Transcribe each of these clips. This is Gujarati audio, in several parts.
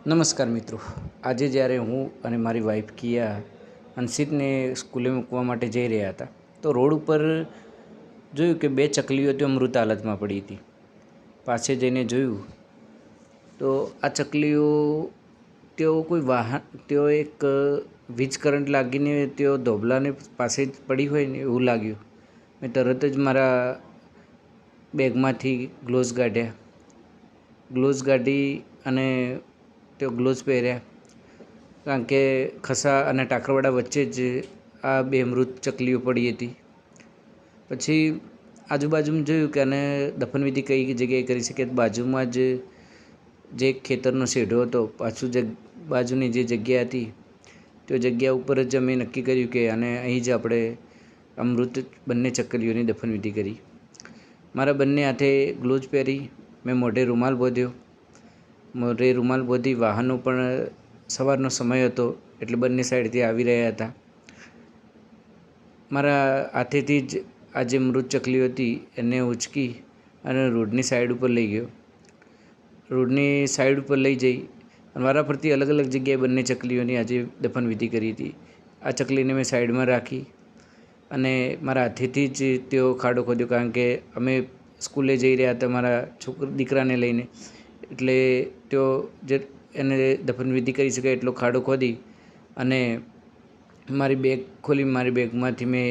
નમસ્કાર મિત્રો, આજે જ્યારે હું અને મારી વાઈફ કિયા અંશિતને સ્કૂલે મૂકવા માટે જઈ રહ્યા હતા તો રોડ ઉપર જોયું કે બે ચકલીઓ તો મૃત હાલતમાં પડી હતી. પાસે જઈને જોયું તો આ ચકલીઓ તેઓ એક વીજ કરંટ લાગીને તેઓ ધોબલાને પાસે જ પડી હોય ને એવું લાગ્યું. મેં તરત જ મારા બેગમાંથી ગ્લોવ્સ કાઢી અને તેઓ ગ્લોવ્સ પહેર્યા, કારણ કે ખસા અને ટાકરવાડા વચ્ચે જ આ બે મૃત ચકલીઓ પડી હતી. પછી આજુબાજુમાં જોયું કે આને દફનવિધિ કઈ જગ્યાએ કરી શકે. બાજુમાં જ જે ખેતરનો શેઢો હતો, પાછું બાજુની જે જગ્યા હતી તે જગ્યા ઉપર જ અમે નક્કી કર્યું કે અને અહીં જ આપણે આ મૃત બંને ચકલીઓની દફનવિધિ કરી. મારા બંને હાથે ગ્લોવ્સ પહેરી, મેં મોઢે રૂમાલ બાંધી. વાહનો પણ સવારનો સમય હતો એટલે બંને સાઈડથી આવી રહ્યા હતા. મારા હાથેથી જ આ જે મૃત ચકલીઓ હતી એને ઉંચકી અને રોડની સાઈડ ઉપર લઈ ગયો. રોડની સાઈડ ઉપર લઈ જઈ અને વારા ફરતી અલગ અલગ જગ્યાએ બંને ચકલીઓની આજે દફનવિધિ કરી હતી. આ ચકલીને મેં સાઈડમાં રાખી અને મારા હાથેથી જ તેઓ ખાડો ખોદ્યો, કારણ કે અમે સ્કૂલે જઈ રહ્યા હતા મારા દીકરાને લઈને, એટલે તેઓ એને દફનવિધિ કરી શકે એટલો ખાડો ખોદી અને મારી બેગ ખોલી મારી બેગમાંથી મેં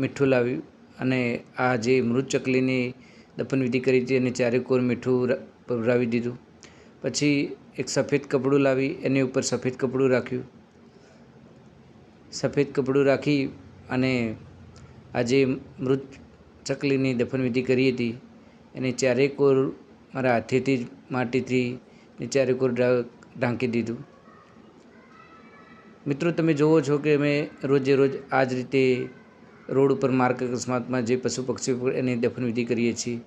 મીઠું લાવ્યું અને આ જે મૃત ચકલીની દફનવિધિ કરી હતી એને ચારે કોર મીઠું પધરાવી દીધું. પછી એક સફેદ કપડું લાવી એની ઉપર સફેદ કપડું રાખી અને આ જે મૃત ચકલીની દફનવિધિ કરી હતી એને ચારે કોર મારા હાથેથી જ માટીથી ચારે કોર ઢાંકી દીધું. મિત્રો, તમે જુઓ છો કે અમે રોજે રોજ આ જ રીતે રોડ ઉપર માર્ગ અકસ્માતમાં જે પશુ પક્ષીઓ એની દફનવિધિ કરીએ છીએ.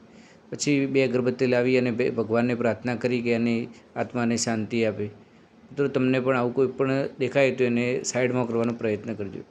પછી બે અગરબત્તી લાવી અને ભગવાનને પ્રાર્થના કરી કે એની આત્માને શાંતિ આપે. મિત્રો, તમને પણ આવું કોઈ પણ દેખાય તો એને સાઈડમાં કરવાનો પ્રયત્ન કરજો.